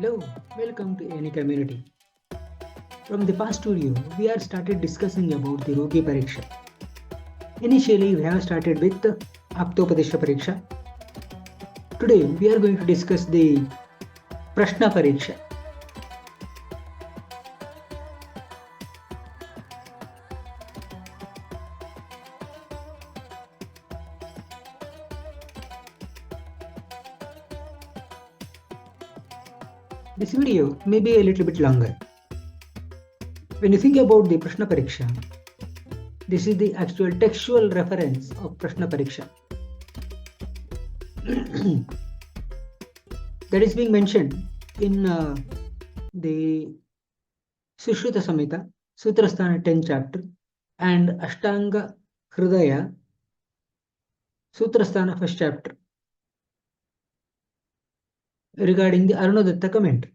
Hello, welcome to any community. From the past studio, we have started discussing about the Roga Pariksha. Initially, we have started with Prashna Pariksha. Today, we are going to discuss the Prashna Pariksha. This video may be a little bit longer. When you think about the Prashna Pariksha, this is the actual textual reference of Prashna Pariksha. That is being mentioned in the Sushruta Samhita, Sutrasthana 10th chapter, and Ashtanga Hridaya, Sutrasthana 1st chapter, regarding the Arunadatta commentary.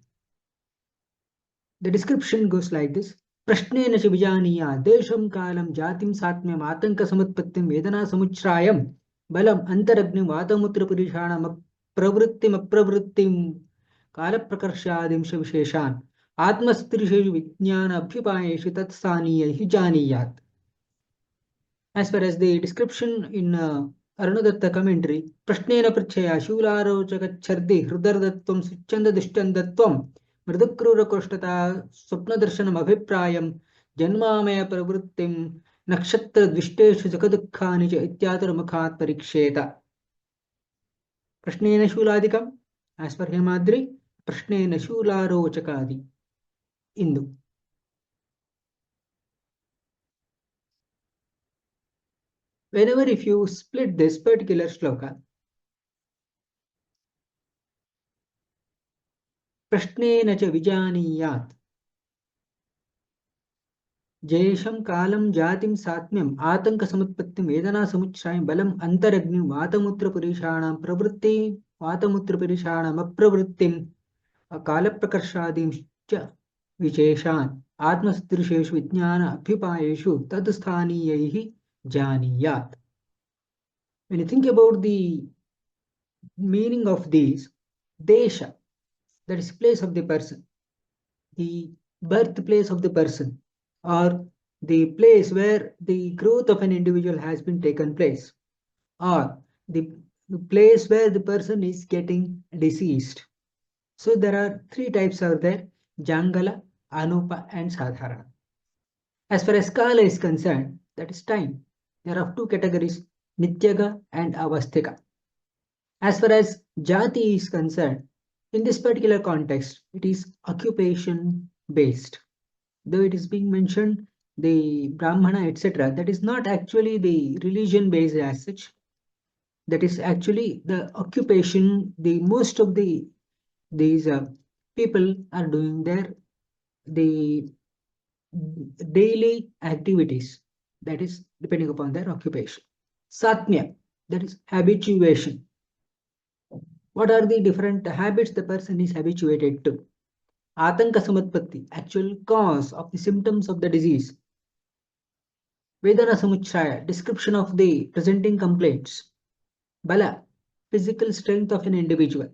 The description goes like this. Prashnena cha vijaniya desham kalam jatim satmyam atanka samutpattim vedana samuchrayam balam antaragnim vatamutra purishanam pravrittim apravrittim kalaprakarshadim visheshan atmastrisheju vijnana abhyupayeshu tatsaniyahi janiyat. As far as the description in Arunadatta commentary, Prashnena Parichaya Shularochakachardi Hrudardatvam Suchanda Dishtandatvam Mridukrura Koshtata Swapna Darshanam Abhiprayam Janmamaya Pravrittim Nakshatra Dvishteshu Jakadukhani Cha Ityataramakhat Pariksheta. Prashnena Shuladikam, as per Hemadri, Prashnena Shularochakadi. Indu. Whenever if you split this particular shloka, Prashnena cha vijaniyat Jesham kalam jatim satmyam atanka samutpattim vedana samuchrayam balam antaragnim vatamutra purishanam pravritti vatamutra purishanam apravrittim kalaprakarshadim cha visheshan atmastrisheshu vijnana abhyupayeshu tadsthaniyaihi janiyat. When you think about the meaning of these, desha, that is place of the person, the birthplace of the person, or the place where the growth of an individual has been taken place, or the place where the person is getting deceased. So there are three types out there: Jangala, Anupa, and Sadharana. As far as Kala is concerned, that is time. There are two categories, Nityaga and Avasthika. As far as Jati is concerned, in this particular context, it is occupation based. Though it is being mentioned, the Brahmana, etc., that is not actually the religion based as such. That is actually the occupation. The most of these people are doing the daily activities. That is depending upon their occupation. Satmya, that is habituation. What are the different habits the person is habituated to? Atanka samatpatti, actual cause of the symptoms of the disease. Vedana samuchraya, description of the presenting complaints. Bala, physical strength of an individual.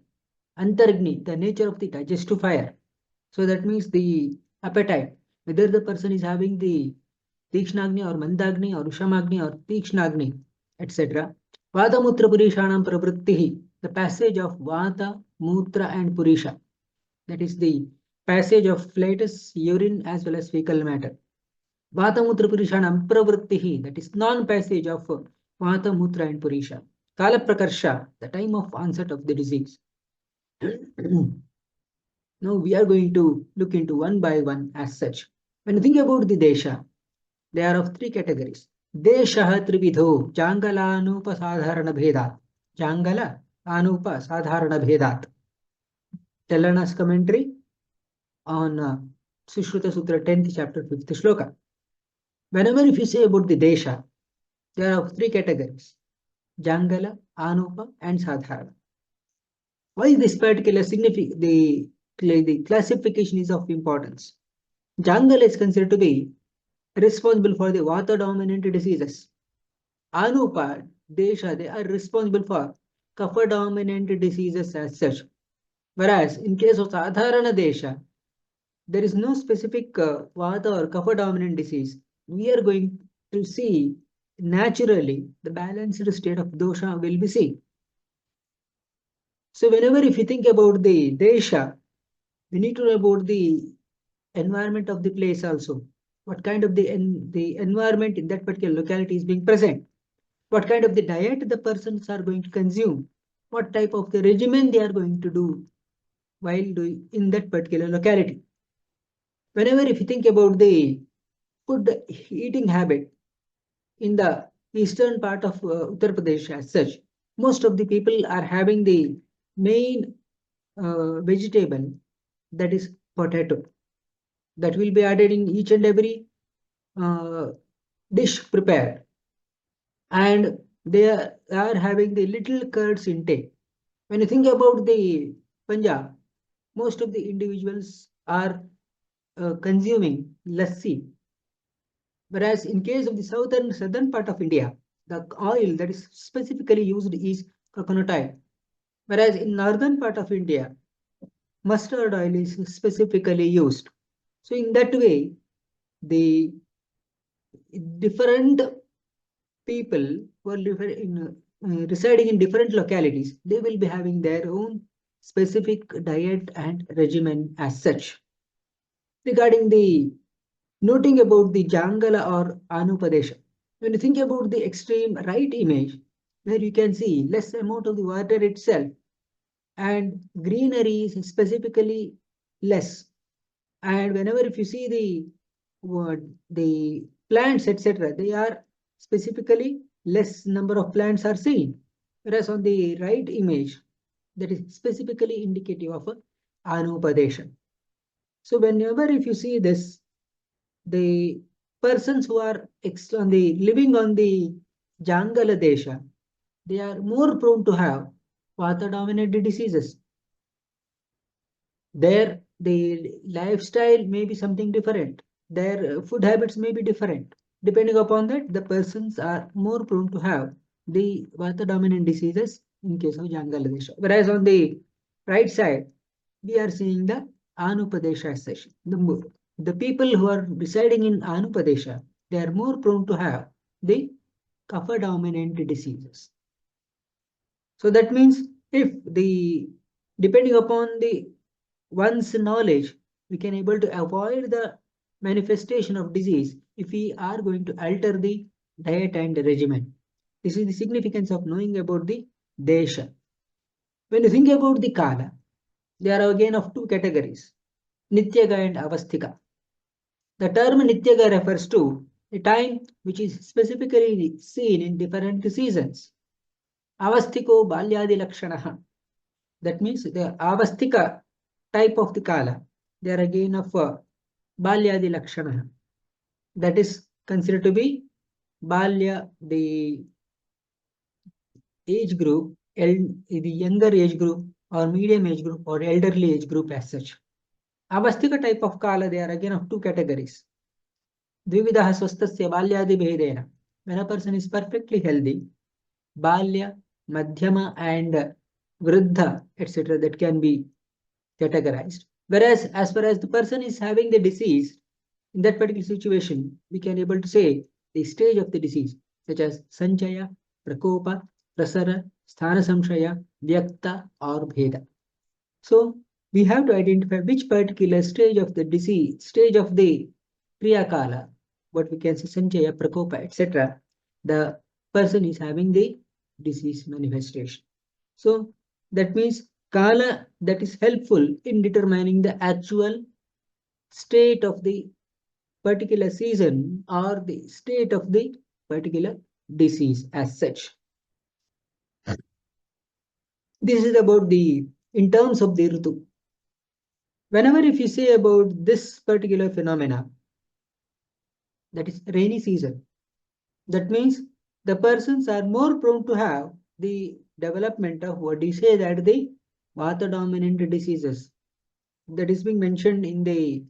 Antaragni, the nature of the digestive fire. So that means the appetite, whether the person is having the Tikshnagni or Mandagni or Ushamagni or Tikshnagni, etc. Vata Mutra Purishanam Pravrittihi, the passage of Vata, Mutra and Purisha. That is the passage of flatus, urine as well as fecal matter. Vata Mutra Purishanam Pravrittihi, that is non-passage of Vata, Mutra and Purisha. Kala Prakarsha, the time of onset of the disease. Now we are going to look into one by one as such. When you think about the Desha, they are of three categories. Deshaha Trividho, Jangala Anupa Sadharana Bhedat. Jangala Anupa Sadharana Bhedat. Telana's commentary on Sushruta Sutra 10th chapter 5th shloka. Whenever if you say about the Desha, there are of three categories. Jangala, Anupa and Sadharana. Why is this particular significant? The classification is of importance. Jangala is considered to be responsible for the Vata dominant diseases. Anupa, Desha, they are responsible for Kapha dominant diseases as such. Whereas in case of Sadharana Desha, there is no specific Vata or Kapha dominant disease. We are going to see naturally the balanced state of dosha will be seen. So whenever if you think about the Desha, we need to know about the environment of the place also. What kind of the environment in that particular locality is being present. What kind of the diet the persons are going to consume. What type of the regimen they are going to do while doing in that particular locality. Whenever if you think about the food eating habit in the eastern part of Uttar Pradesh as such, most of the people are having the main vegetable, that is potato, that will be added in each and every uh, dish prepared, and they are having the little curds intake. When you think about the Punjab, most of the individuals are consuming lassi. Whereas in case of the southern part of India, the oil that is specifically used is coconut oil. Whereas in northern part of India, mustard oil is specifically used. So in that way, the different people who are residing in different localities, they will be having their own specific diet and regimen as such. Regarding the noting about the Jangala or Anupadesha, when you think about the extreme right image, where you can see less amount of the water itself and greenery is specifically less. And whenever if you see the plants, etc., they are specifically less number of plants are seen. Whereas on the right image, that is specifically indicative of a Anupadesha. So whenever if you see this, the persons who are on the living on the Jangala Desha, they are more prone to have Vata dominated diseases. Their the lifestyle may be something different. Their food habits may be different. Depending upon that, the persons are more prone to have the Vata dominant diseases in case of Jangala Desha. Whereas on the right side, we are seeing the Anupadesha session. The people who are residing in Anupadesha, they are more prone to have the Kapha dominant diseases. So that means if the depending upon the one's knowledge, we can able to avoid the manifestation of disease if we are going to alter the diet and regimen. This is the significance of knowing about the Desha. When you think about the Kala, they are again of two categories, Nityaga and Avastika. The term Nityaga refers to a time which is specifically seen in different seasons. Avastiko Balyadi Lakshanaha. That means the Avastika type of the Kala, they are again of Balyadi Lakshana. That is considered to be Balya, the age group, the younger age group or medium age group or elderly age group as such. Avastika type of Kala, they are again of two categories. Dvividaha swastasya Balyadi Bhedena. When a person is perfectly healthy, Balya, Madhyama and Vriddha, etc., that can be categorized. Whereas as far as the person is having the disease, in that particular situation, we can able to say the stage of the disease, such as Sanchaya, Prakopa, Prasara, Sthana Samshaya, Vyakta or Bheda. So we have to identify which particular stage of the disease, stage of the Kriya Kala, what we can say Sanchaya, Prakopa, etc., the person is having the disease manifestation. So that means Kala that is helpful in determining the actual state of the particular season or the state of the particular disease as such. This is about the, in terms of the Ritu. Whenever if you say about this particular phenomena, that is rainy season, that means the persons are more prone to have the development of what you say that the Vata dominant diseases that is being mentioned in the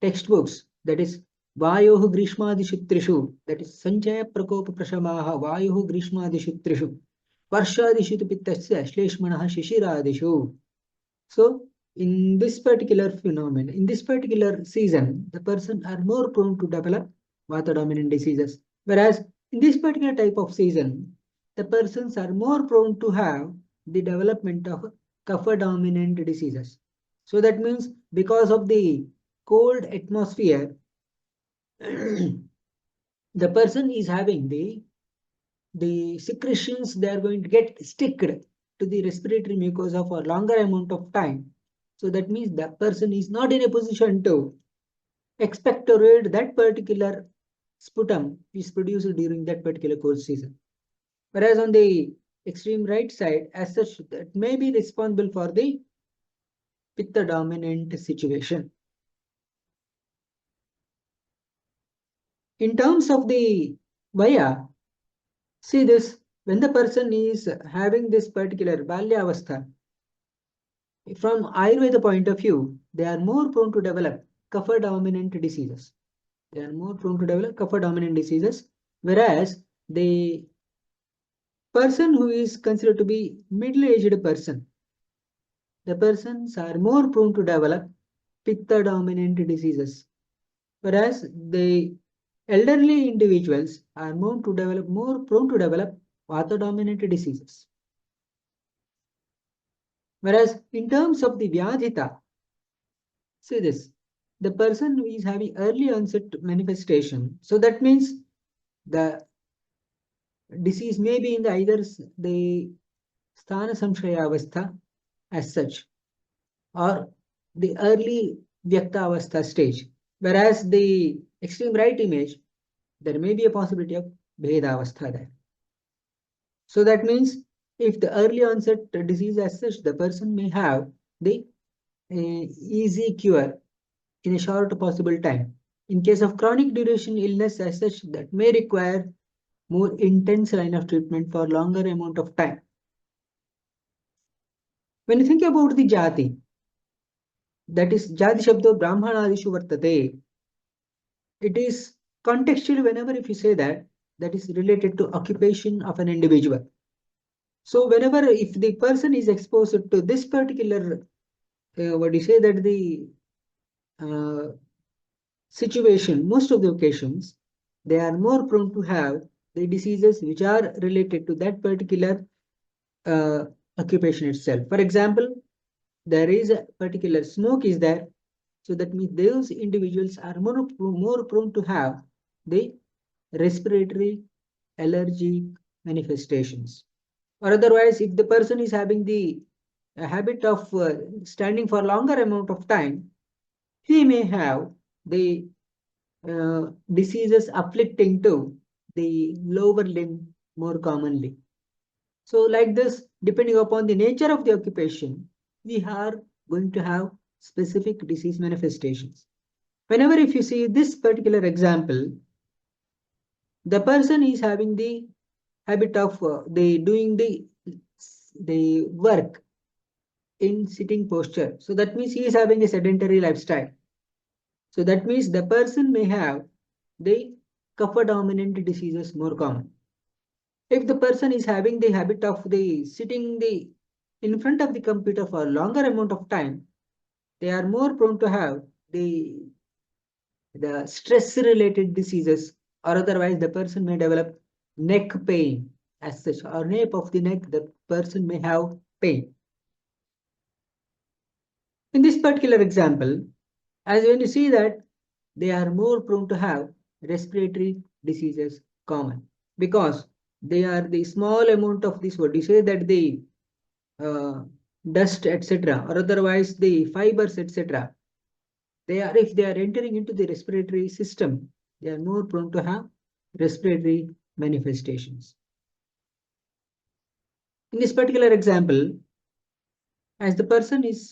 textbooks, that is Vayoh Grishmadishutrishu, that is Sanchaya Prakopa Prashamaha Vayoh Grishmadishutrishu Varshadishu Pittasya Shleshmanaha Shishiradishu. So in this particular phenomenon, in this particular season, the person are more prone to develop vata dominant diseases. Whereas in this particular type of season, the persons are more prone to have the development of kapha dominant diseases. So that means because of the cold atmosphere, the person is having the secretions, they are going to get sticked to the respiratory mucosa for longer amount of time. So that means the person is not in a position to expectorate that particular sputum is produced during that particular cold season. Whereas on the extreme right side, as such, that may be responsible for the pitta dominant situation. In terms of the vaya, see this, when the person is having this particular balya avastha, from Ayurveda point of view, they are more prone to develop kapha dominant diseases. They are more prone to develop kapha dominant diseases, whereas the person who is considered to be middle-aged person, the persons are more prone to develop pitta dominant diseases, whereas the elderly individuals are more prone to develop vata dominant diseases. Whereas in terms of the vyadhita, see this, the person who is having early onset manifestation, so that means the disease may be in the either the sthana samshaya avastha as such, or the early vyakta avastha stage. Whereas the extreme right image, there may be a possibility of bheda avastha there. So that means if the early onset disease as such, the person may have the easy cure in a short possible time. In case of chronic duration illness as such, that may require more intense line of treatment for longer amount of time. When you think about the jati, that is jati shabdo brahmanadishu vartate, it is contextually whenever if you say that, that is related to occupation of an individual. So whenever if the person is exposed to this particular, what do you say, that the situation, most of the occasions, they are more prone to have the diseases which are related to that particular uh, occupation itself. For example, there is a particular smoke is there, so that means those individuals are more prone to have the respiratory allergic manifestations. Or otherwise, if the person is having the habit of standing for longer amount of time, he may have the diseases afflicting to the lower limb more commonly. So like this, depending upon the nature of the occupation, we are going to have specific disease manifestations. Whenever if you see this particular example, the person is having the habit of doing the work in sitting posture. So that means he is having a sedentary lifestyle. So that means the person may have the kapha dominant diseases more common. If the person is having the habit of the sitting in front of the computer for a longer amount of time, they are more prone to have the stress related diseases, or otherwise the person may develop neck pain as such, or nape of the neck, the person may have pain. In this particular example, as when you see that they are more prone to have respiratory diseases common, because they are the small amount of this, what you say, that the uh, dust etc., or otherwise the fibers etc., they are, if they are entering into the respiratory system, they are more prone to have respiratory manifestations. In this particular example, as the person is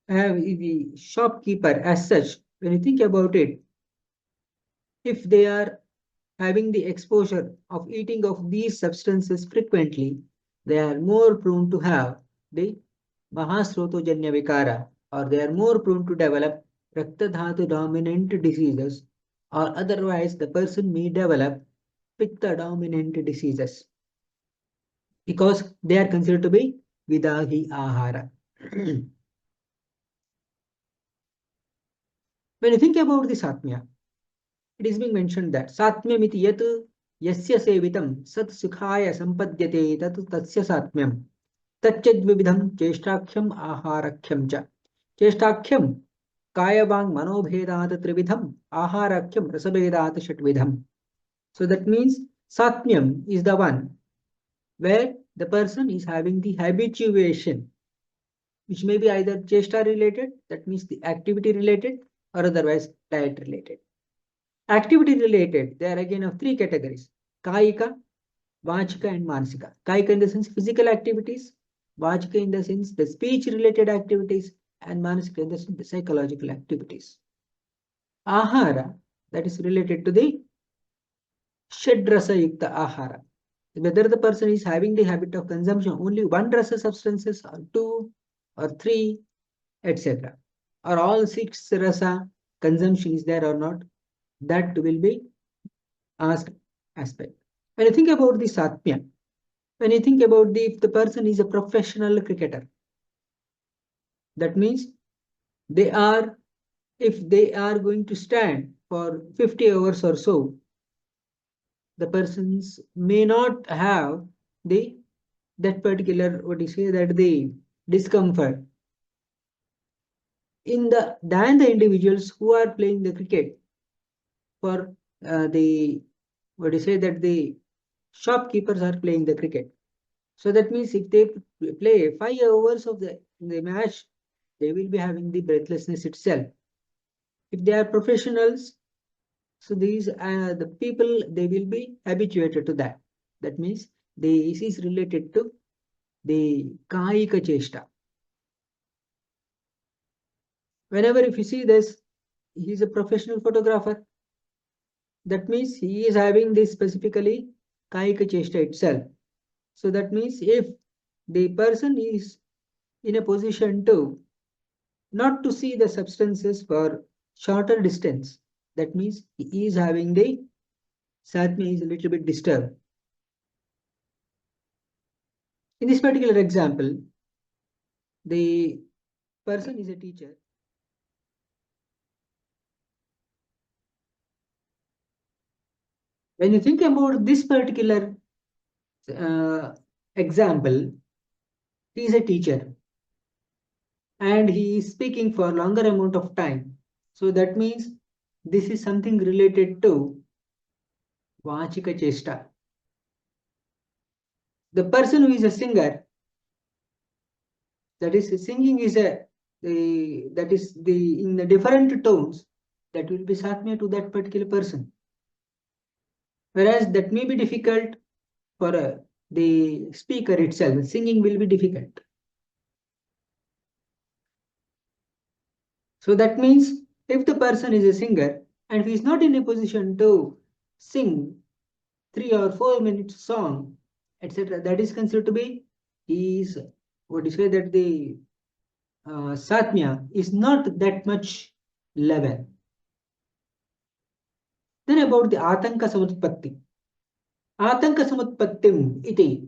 the shopkeeper as such, when you think about it, if they are having the exposure of eating of these substances frequently, they are more prone to have the mahasrotojanya vikara, or they are more prone to develop raktadhatu dominant diseases, or otherwise the person may develop pitta dominant diseases, because they are considered to be vidahi ahara. When you think about the Satmya, it is being mentioned that Satmyam iti yat yasya sevitam sat sukhaya sampadyate tat tasya Satmyam. Tachadvividham cheshtakhyam aharakhyam cha. Cheshtakhyam kayavang manobhedat trividham aharakhyam rasabhedat shatvidham. So that means Satmyam is the one where the person is having the habituation, which may be either chesta related, that means the activity related, or otherwise diet related. Activity related, there are again of three categories: Kaika, Vachika, and Mansika. Kaika in the sense physical activities, Vachika in the sense the speech related activities, and Mansika in the sense the psychological activities. Ahara, that is related to the Shadrasa Yukta Ahara. Whether the person is having the habit of consumption only one rasa substances, or two, or three, etc., or all six rasa consumption is there or not, that will be asked aspect. When you think about the Satmya, when you think about if the person is a professional cricketer, that means they are, if they are going to stand for 50 hours or so, the persons may not have the that particular, what you say, that the discomfort in the than the individuals who are playing the cricket for the, what you say, that the shopkeepers are playing the cricket. So that means if they play 5 hours of the match, they will be having the breathlessness itself. If they are professionals, so these the people, they will be habituated to that. That means this is related to the Kaika Cheshta. Whenever if you see this, he is a professional photographer. That means he is having this specifically Kaika Cheshta itself. So that means if the person is in a position to not to see the substances for shorter distance, that means he is having the Satmya is a little bit disturbed. In this particular example, the person is a teacher. When you think about this particular example, he is a teacher and he is speaking for longer amount of time. So that means this is something related to Vachika Chesta. The person who is a singer, that is singing is that is the in the different tones, that will be Satmya to that particular person. Whereas that may be difficult for the speaker itself. Singing will be difficult. So that means if the person is a singer and he is not in a position to sing 3 or 4 minutes song, etc., that is considered to be, he is, what you say, that the Satmya is not that much level. Then about the Atanka Samutpatti. Atanka Samutpattim iti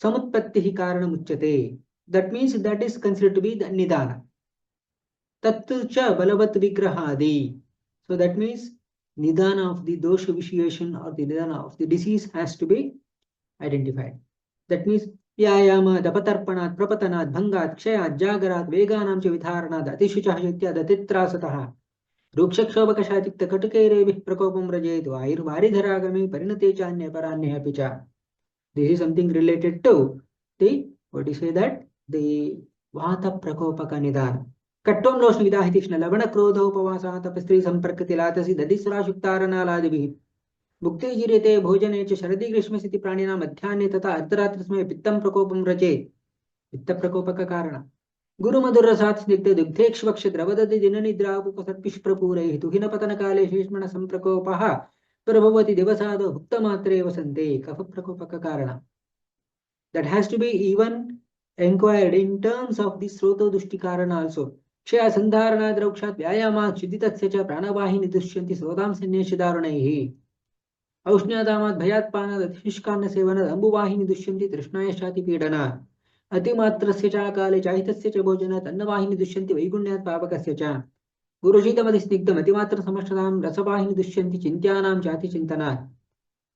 Samutpattihi Karanam Uchyate. That means that is considered to be the Nidana. Tatcha Balavat Vigrahadi. So that means Nidana of the dosha vitiation or the Nidana of the disease has to be identified. That means Vyayama, Dapatarpanat, Prapatanat, Bhangat, Kshayat, Jagarat, Veganam cha Vidharanat, Atishuchah Yatya, Datitrasataha, Rukshakshobakashatikta Katukere Prakopam Rajet, Vairvaridharagami, Parinate Chanya Paranya Picha. This is something related to the, what do you say, that the Vata Prakopaka Nidana. Kattom Loshna Vidahitishna, Lavana Krodhopavasa, Tapastri Samparkatilatasi, Dadisra Shuktarana Ladibi. भुक्ते जीरेते भोजने च शरदि ग्रीष्मसिति प्राणिनां मध्याह्ने तथा अर्धरात्रिसमये पित्तं प्रकोपं रचेत्. पित्त प्रकोपक कारण गुरुमधुरसात् स्निग्ध दुग्धेक्ष्वक्ष द्रवदति दिननिद्रापुपसर्पिष्प्रपूरैः तुहिनपतनकाले शेष्मण संप्रकोपः प्रभवति दिवसादो भुक्तमात्रे वसन्ते. कफ प्रकोपक कारण. That has to be even inquired in terms of the sroto dushti karana also. Kshaya sandharana draukshat vyayama chuditasya cha pranavahini dushyanti srodam sannyashidarunaihi. औष्ण्यादामात् भयात् पानात् अतिशुष्कान्न सेवनात् अम्बुवाहिनी दुष्यन्ति तृष्णाय शाति पीडनात्. अतिमात्रस्य च काले चाहितस्य च भोजनात् अन्नवाहिनी दुष्यन्ति वैगुण्यात् पावकस्य च गुरुशीतमतिस्निग्धम् अतिमात्रसमश्रतां रसवाहिनी दुष्यन्ति चिन्त्यानां चातिचिन्तनात्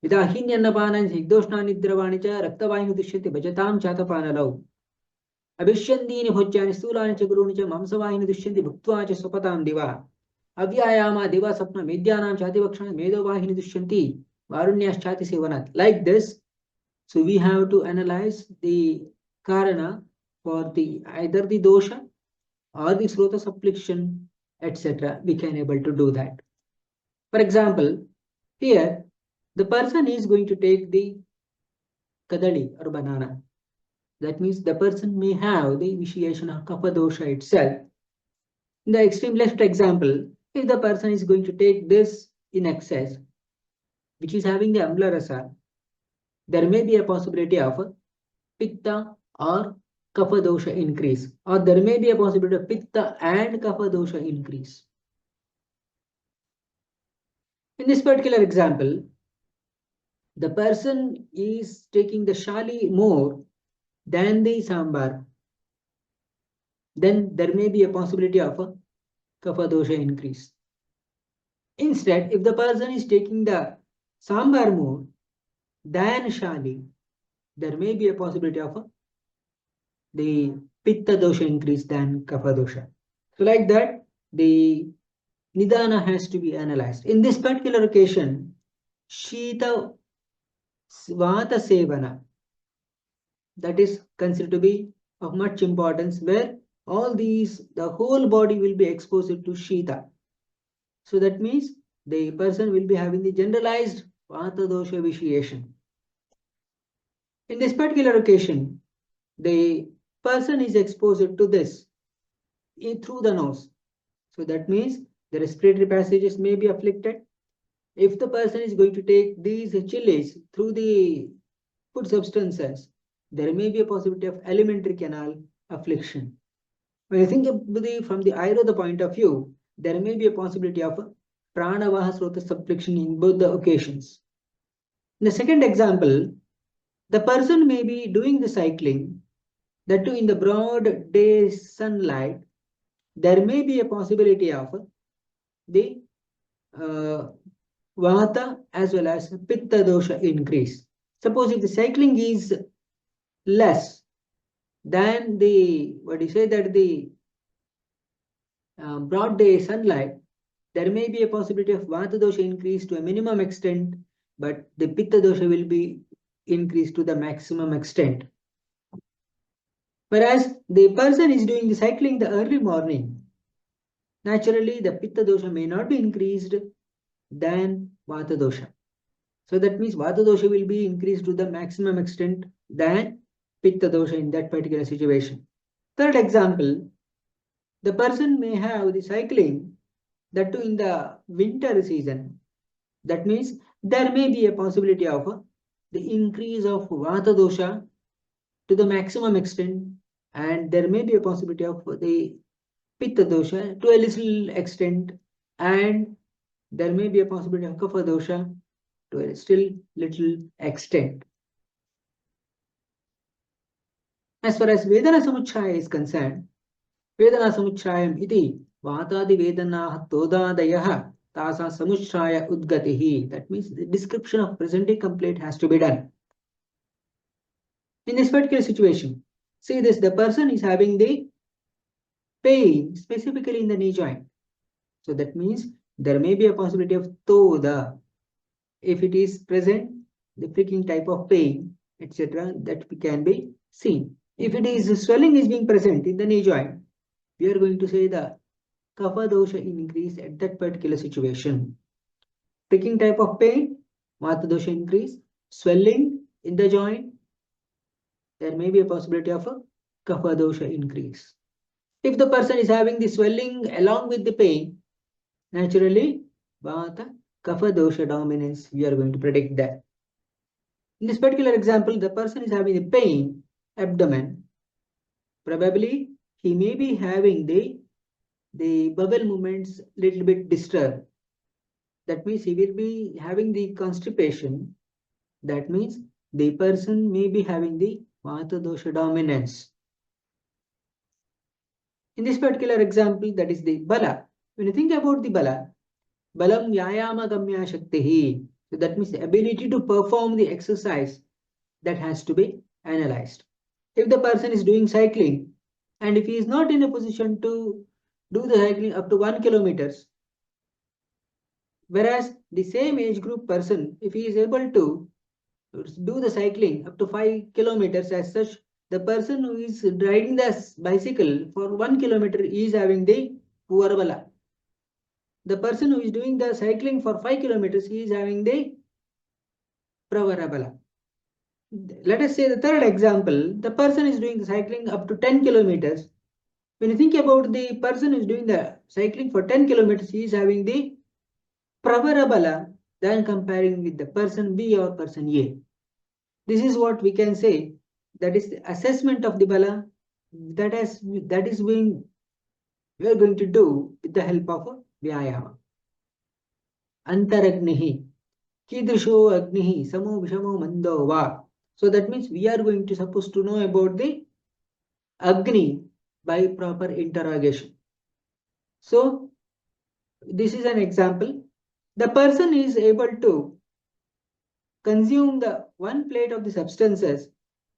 विदाहीन्यन्नपानानि स्निग्धोष्णानि द्रवाणि च रक्तवाहिनी दुष्यन्ति भजतां चातपानलौ अभिष्यन्दीनि भोज्यानि स्थूलानि च गुरूणि च मांसवाहिनी दुष्यन्ति भुक्त्वा च स्वपतां दिवा अव्यायामा दिवा स्वप्न मेद्यानां चातिभक्षण मेधोवाहिनी दुष्यन्ति वारुण्याश्चाति सेवनात्. Like this, so we have to analyze the karana for the either the dosha or the srota affliction, etc. We can able to do that. For example, here the person is going to take the kadali or banana. That means the person may have the initiation of kapha dosha itself. In the extreme left example, if the person is going to take this in excess, which is having the amla rasa, there may be a possibility of pitta or kapha dosha increase, or there may be a possibility of pitta and kapha dosha increase. In this particular example, the person is taking the shali more than the sambar, then there may be a possibility of a kapha dosha increase. Instead, if the person is taking the sambar more than shali, there may be a possibility of the pitta dosha increase than kapha dosha. So like that, the nidana has to be analyzed. In this particular occasion, shita vata sevana, that is considered to be of much importance, where all these, the whole body will be exposed to shita. So that means the person will be having the generalized vata dosha vitiation. In this particular occasion, the person is exposed to this through the nose. So that means the respiratory passages may be afflicted. If the person is going to take these chilies through the food substances, there may be a possibility of alimentary canal affliction. When you think from the Ayurveda point of view, there may be a possibility of pranavaha srota affliction in both the occasions. In the second example, the person may be doing the cycling, that too in the broad day sunlight, there may be a possibility of the vata as well as pitta dosha increase. Suppose if the cycling is less than the, the broad day sunlight, there may be a possibility of vata dosha increase to a minimum extent, but the pitta dosha will be increased to the maximum extent. Whereas the person is doing the cycling the early morning, naturally the pitta dosha may not be increased than vata dosha. So that means vata dosha will be increased to the maximum extent than pitta dosha in that particular situation. Third example, the person may have the cycling, that too in the winter season. That means there may be a possibility of the increase of vata dosha to the maximum extent, and there may be a possibility of the pitta dosha to a little extent, and there may be a possibility of kapha dosha to a still little extent. As far as Vedana Samuchaya is concerned, Vedana Samuchayam iti Vatadi Vedana Todadayaha Tasa Samuchaya Udgatihi. That means the description of presenting complaint has to be done. In this particular situation, see this, the person is having the pain specifically in the knee joint. So that means there may be a possibility of Toda. If it is present, the pricking type of pain, etc., that can be seen. If it is swelling is being present in the knee joint, we are going to say the kapha dosha increase at that particular situation. Pricking type of pain, vata dosha increase. Swelling in the joint, there may be a possibility of a kapha dosha increase. If the person is having the swelling along with the pain, naturally vata kapha dosha dominance, we are going to predict that. In this particular example, the person is having the pain, abdomen. Probably he may be having the bowel movements little bit disturbed. That means he will be having the constipation. That means the person may be having the Vata dosha dominance. In this particular example, that is the bala. When you think about the bala, balam vyayama gamya shaktihi. So that means the ability to perform the exercise that has to be analyzed. If the person is doing cycling and if he is not in a position to do the cycling up to 1 kilometers, whereas the same age group person, if he is able to do the cycling up to 5 kilometers as such, the person who is riding the bicycle for 1 kilometer is having the poor bala. The person who is doing the cycling for 5 kilometers, he is having the pravara bala. Let us say the third example, the person is doing the cycling up to 10 kilometers. When you think about the person who is doing the cycling for 10 kilometers, he is having the pravara bala than comparing with the person B or person A. This is what we can say, that is the assessment of the bala that is being we are going to do with the help of a vyayama. Antaragnihi kidrisho agnihi samo vishamo mando va. So that means we are going to supposed to know about the agni by proper interrogation. So this is an example. The person is able to consume the one plate of the substances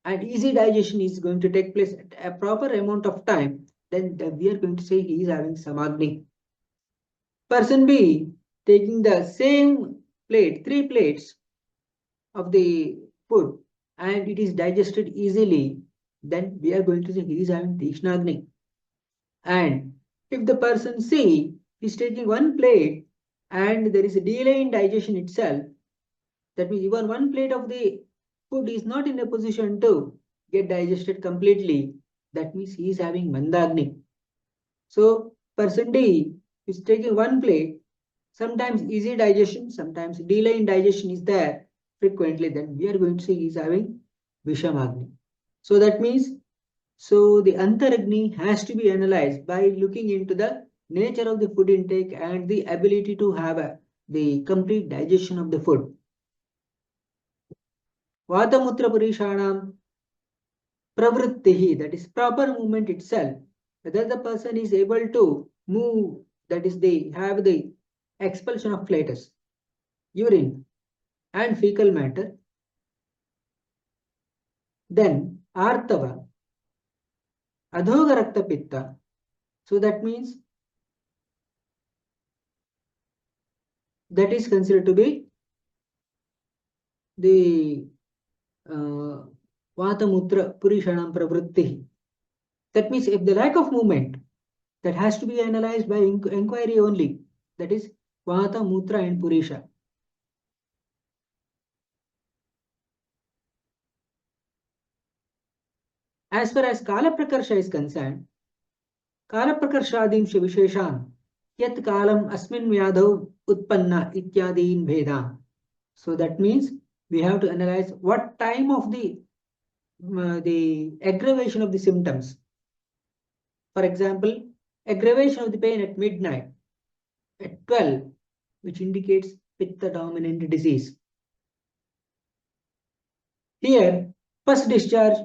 and easy digestion is going to take place at a proper amount of time, then we are going to say he is having samagni. Person B taking the same plate, 3 plates of the food and it is digested easily, then we are going to say he is having Tishnagni. And if the person C is taking 1 plate and there is a delay in digestion itself, that means even 1 plate of the food is not in a position to get digested completely, that means he is having Mandagni. So person D is taking 1 plate, sometimes easy digestion, sometimes delay in digestion is there frequently, then we are going to say he is having Vishamagni. So that means, so the Antaragni has to be analyzed by looking into the nature of the food intake and the ability to have the complete digestion of the food. Vatamutra Purishanam pravrittihi, that is proper movement itself, whether the person is able to move, that is they have the expulsion of flatus, urine and fecal matter. Then Artava, Adhoga Rakta Pitta. So that means that is considered to be the Vatamutra Purishanam Pravritti. That means if the lack of movement, that has to be analyzed by inquiry only, that is Vata, Mutra and Purisha. As far as Kala Prakarsha is concerned, Kala Prakarshadimsha Visheshan, Yat Kalam Asmin Vyadhav Utpanna Ityadin Bheda. So that means we have to analyze what time of the aggravation of the symptoms. For example, aggravation of the pain at midnight, at 12, which indicates Pitta dominant disease. Here, first discharge,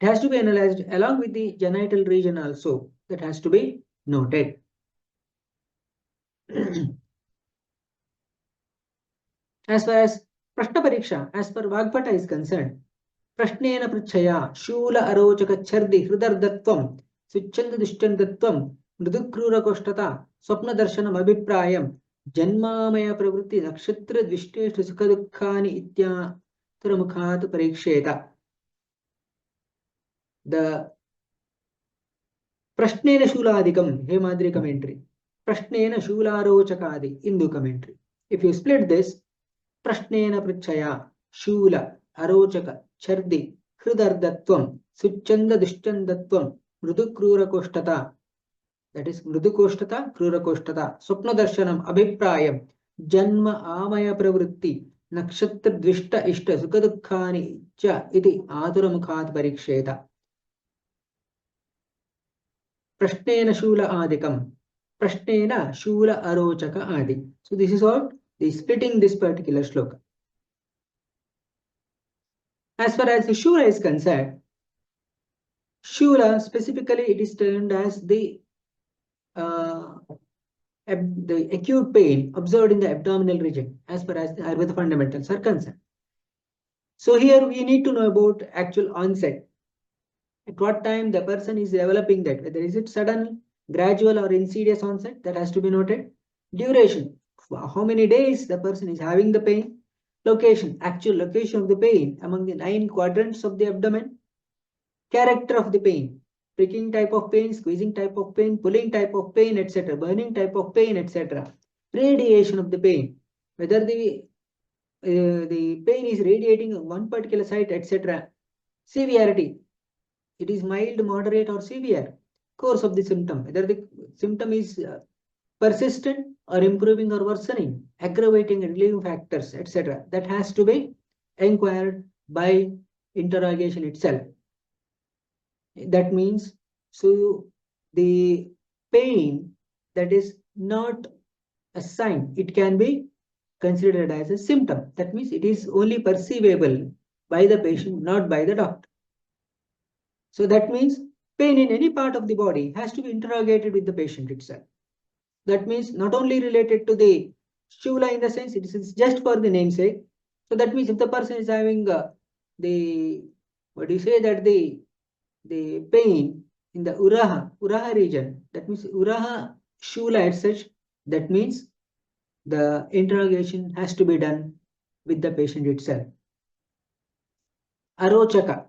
it has to be analyzed along with the genital region also. That has to be noted. As far as Prashna Pariksha, as per Vagbhata is concerned, Prashnena Prichaya, Shula Arochaka Chardi, Hridardatvam, Suchanda Dishtandatvam, Mrudukrura Koshtata, Swapna Darshanam Abhiprayam, Janmamaya Pravritti, Nakshatra Dvishteshtu Sukhadukhani Itya Turamukhat Pariksheta. The Prashnena Shuladikam, Hemadri commentary. Prashnena Shularochakadi, Hindu commentary. If you split this, Prashnena Prichaya, Shula, Arochaka, Chardi, Hridardatvam, Suchanda Dishtandatvam, Mrudukrura Koshtata, that is Mrudukoshtata, Krura Koshtata, Swapna Darshanam, Abhiprayam, Janma Amaya Pravritti, Nakshatra Dvishta Ishta, Sukadukhani, Cha, Iti Aduramukhat Pariksheta. Prashnena Shula Adikam, Prashnena Shula Arochaka Adi. So this is all the splitting this particular shloka. As far as the Shura is concerned, Shula, specifically, it is termed as the acute pain observed in the abdominal region, as far as the Ayurveda fundamentals are concerned. So here we need to know about actual onset. At what time the person is developing that, whether is it sudden, gradual or insidious onset, that has to be noted. Duration, how many days the person is having the pain. Location, actual location of the pain among the 9 quadrants of the abdomen. Character of the pain, pricking type of pain, squeezing type of pain, pulling type of pain, etc., burning type of pain, etc. Radiation of the pain, whether the pain is radiating on one particular site, etc. Severity, it is mild, moderate, or severe. Course of the symptom, whether the symptom is persistent or improving or worsening, aggravating and relieving factors, etc. That has to be inquired by interrogation itself. That means, so the pain that is not a sign, it can be considered as a symptom. That means it is only perceivable by the patient, not by the doctor. So that means pain in any part of the body has to be interrogated with the patient itself. That means not only related to the shula in the sense it is just for the namesake. So that means if the person is having the, what do you say, that the pain in the uraha region, that means uraha shula as such, that means the interrogation has to be done with the patient itself. Arochaka.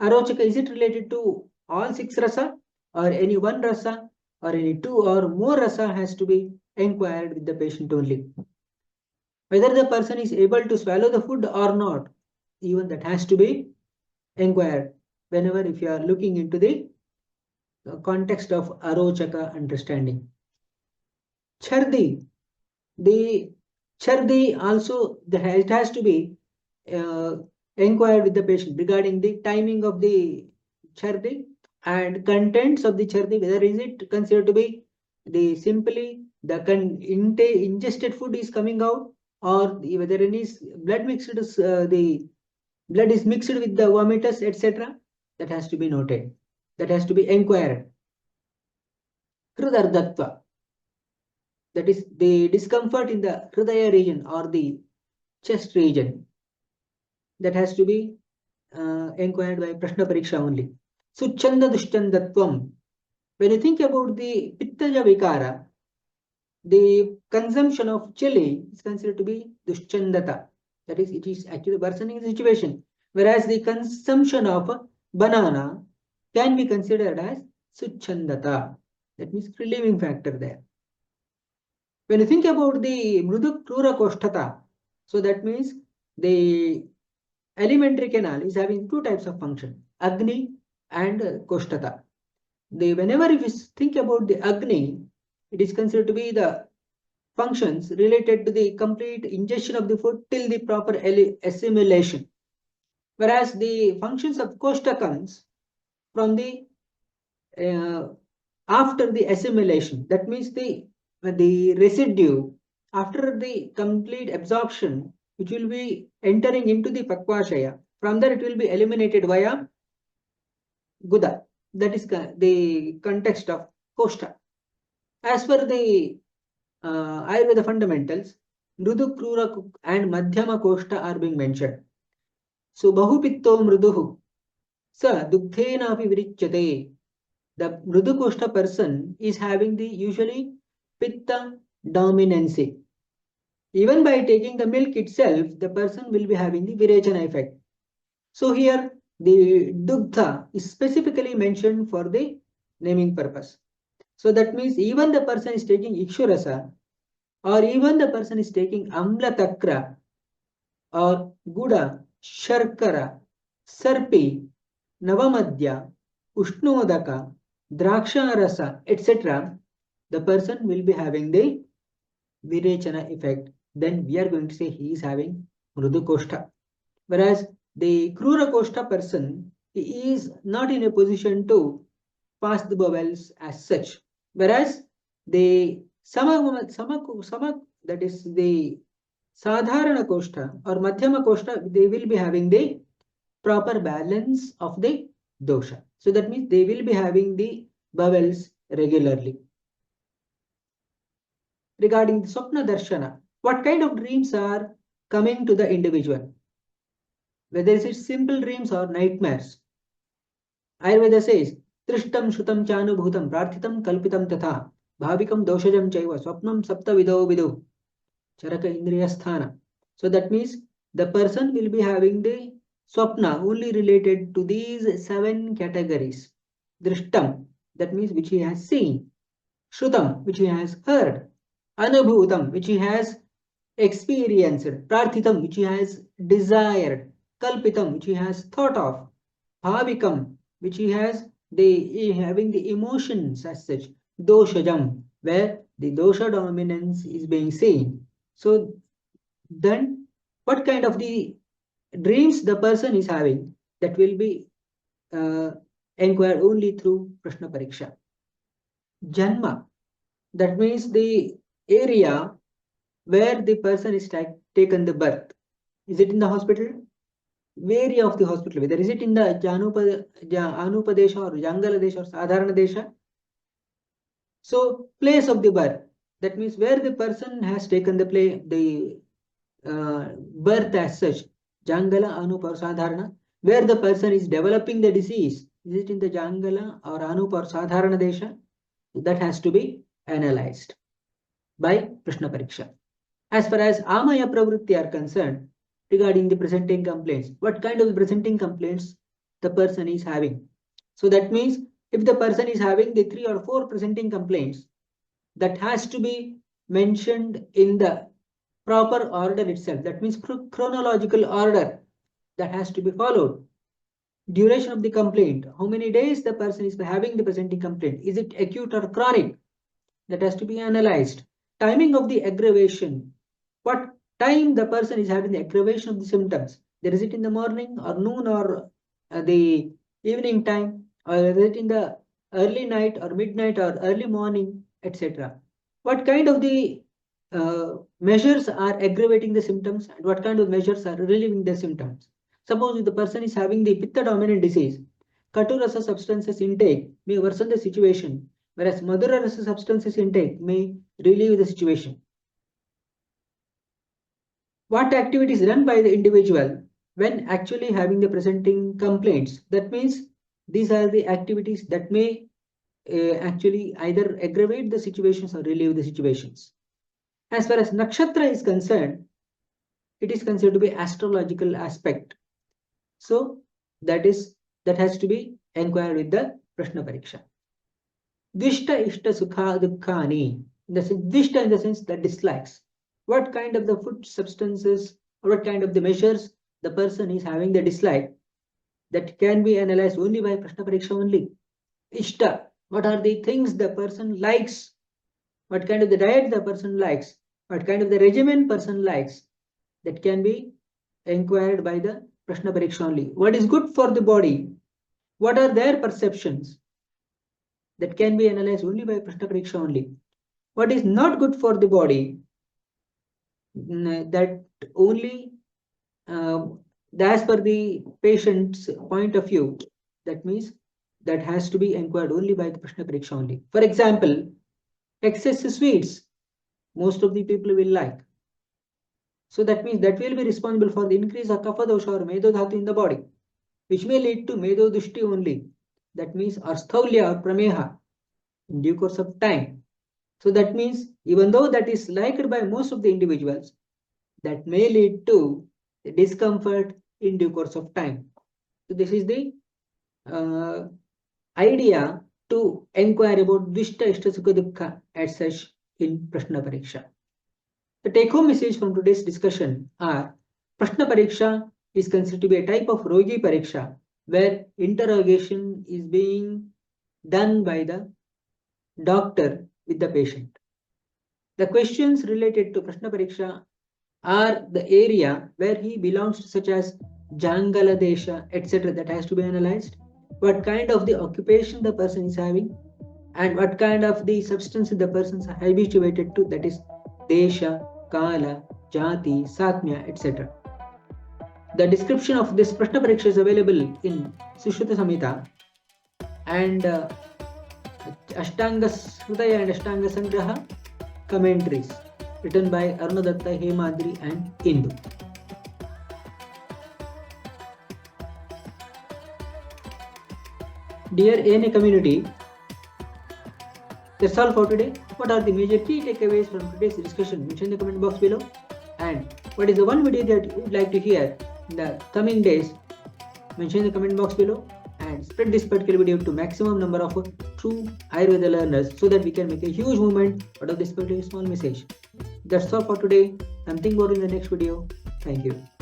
Arochaka, is it related to all 6 rasa or any one rasa or any 2 or more rasa, has to be inquired with the patient only. Whether the person is able to swallow the food or not, even that has to be inquired whenever if you are looking into the context of arochaka understanding. Chardi, the chardi also, it has to be inquired with the patient regarding the timing of the chardi and contents of the chardi, whether is it considered to be the simply the ingested food is coming out, or whether any blood mixed is the blood is mixed with the vomitus, etc. That has to be noted. That has to be inquired. Hridardatva, that is the discomfort in the hridaya region or the chest region, that has to be inquired by Prashna Pariksha only. Suchanda Dushchandatvam, when you think about the Pittaja Vikara, the consumption of chili is considered to be Dushchandata. That is, it is actually worsening the situation. Whereas the consumption of banana can be considered as Suchandata. That means relieving factor there. When you think about the Mrudu Krura Koshtata, so that means the alimentary canal is having 2 types of function, Agni and Koshtata. Whenever if you think about the Agni, it is considered to be the functions related to the complete ingestion of the food till the proper assimilation. Whereas the functions of Koshtakams from the after the assimilation, that means the residue after the complete absorption, which will be entering into the Pakvashaya. From there, it will be eliminated via Guda. That is the context of Koshta. As per the Ayurveda fundamentals, Mrudu, Krura and Madhyama Koshta are being mentioned. So, Bahupitto Mruduhu, Sa Dugdhena api virichyate. The Mrudu Koshta person is having the usually Pitta dominancy. Even by taking the milk itself, the person will be having the Virechana effect. So here the Dugdha is specifically mentioned for the naming purpose. So that means even the person is taking Ikshurasa, or even the person is taking Amla Takra or Guda, Sharkara, Sarpi, Navamadhya, Ushnodaka, Draksha Rasa, etc., the person will be having the Virechana effect. Then we are going to say he is having Mrudu Koshta. Whereas the Krura Koshta person, he is not in a position to pass the bowels as such. Whereas the Sama, that is the Sadharana Koshta or Madhyama Koshta, they will be having the proper balance of the dosha. So that means they will be having the bowels regularly. Regarding the Swapna Darshana, what kind of dreams are coming to the individual? Whether it is simple dreams or nightmares. Ayurveda says, Trishtam Shrutam Chanubhutam Prarthitam Kalpitam Tatha Bhavikam Doshajam Chaiva Swapnam Sapta Vido Charaka Indriya Sthana. So that means the person will be having the swapna only related to these 7 categories. Drishtam, that means which he has seen. Shrutam, which he has heard. Anubhutam, which he has experienced. Prarthitam, which he has desired. Kalpitam, which he has thought of. Bhavikam, which he has having the emotions as such. Doshajam, where the dosha dominance is being seen. So then what kind of the dreams the person is having, that will be inquired only through Prashna Pariksha. Janma, that means the area where the person is taken the birth. Is it in the hospital? Area of the hospital, whether is it in the Anupadesha or Jangala Desha or Sadharana Desha. So place of the birth, that means where the person has taken the birth as such, Jangala, Anupa or Sadharana, where the person is developing the disease, is it in the Jangala or Anupa or Sadharana Desha? That has to be analyzed by Prashna Pariksha. As far as Amaya Pravritti are concerned, regarding the presenting complaints, what kind of presenting complaints the person is having. So that means if the person is having the 3 or 4 presenting complaints, that has to be mentioned in the proper order itself. That means chronological order that has to be followed. Duration of the complaint, how many days the person is having the presenting complaint, is it acute or chronic, that has to be analyzed. Timing of the aggravation, what time the person is having the aggravation of the symptoms, there is it in the morning or noon or the evening time, or is it in the early night or midnight or early morning, etc. What kind of the measures are aggravating the symptoms and what kind of measures are relieving the symptoms. Suppose if the person is having the pitta dominant disease, Katurasa substances intake may worsen the situation, whereas Madhura rasa substances intake may relieve the situation. What activities done by the individual when actually having the presenting complaints? That means these are the activities that may actually either aggravate the situations or relieve the situations. As far as nakshatra is concerned, it is considered to be astrological aspect. So that has to be inquired with the Prashna Pariksha. Dvishta ishta sukha dukkhani. Dvishta in the sense that dislikes. What kind of the food substances or what kind of the measures the person is having the dislike, that can be analyzed only by Prashna Pariksha only. Ishta, what are the things the person likes? What kind of the diet the person likes? What kind of the regimen person likes? That can be inquired by the Prashna Pariksha only. What is good for the body? What are their perceptions? That can be analyzed only by Prashna Pariksha only. What is not good for the body? That only as per the patient's point of view, that means that has to be inquired only by the Prashna Pariksha only. For example, excessive sweets, most of the people will like. So that means that will be responsible for the increase of kapha dosha or medo dhatu in the body, which may lead to medo dushti only. That means or sthaulya or prameha in due course of time. So that means even though that is liked by most of the individuals, that may lead to discomfort in due course of time. So this is the idea to inquire about Dvishta Ishta Sukha Dukkha as such in Prashna Pariksha. The take-home message from today's discussion are: Prashna Pariksha is considered to be a type of Rogi Pariksha where interrogation is being done by the doctor with the patient. The questions related to Prashna Pariksha are the area where he belongs to, such as Jangala Desha, etc. that has to be analyzed. What kind of the occupation the person is having and what kind of the substance the person is habituated to, that is Desha, Kala, Jati, Satmya, etc. The description of this Prashna Pariksha is available in Sushruta Samhita. and Ashtanga Hridaya and Ashtanga Sangraha commentaries written by Arunadatha, Hemadri and Indu. Dear ANA community, that's all for today. What are the major key takeaways from today's discussion? Mention in the comment box below. And what is the one video that you would like to hear in the coming days? Mention in the comment box below. And spread this particular video to maximum number of true Ayurveda learners so that we can make a huge movement out of this particular small message. That's all for today. Something more in the next video. Thank you.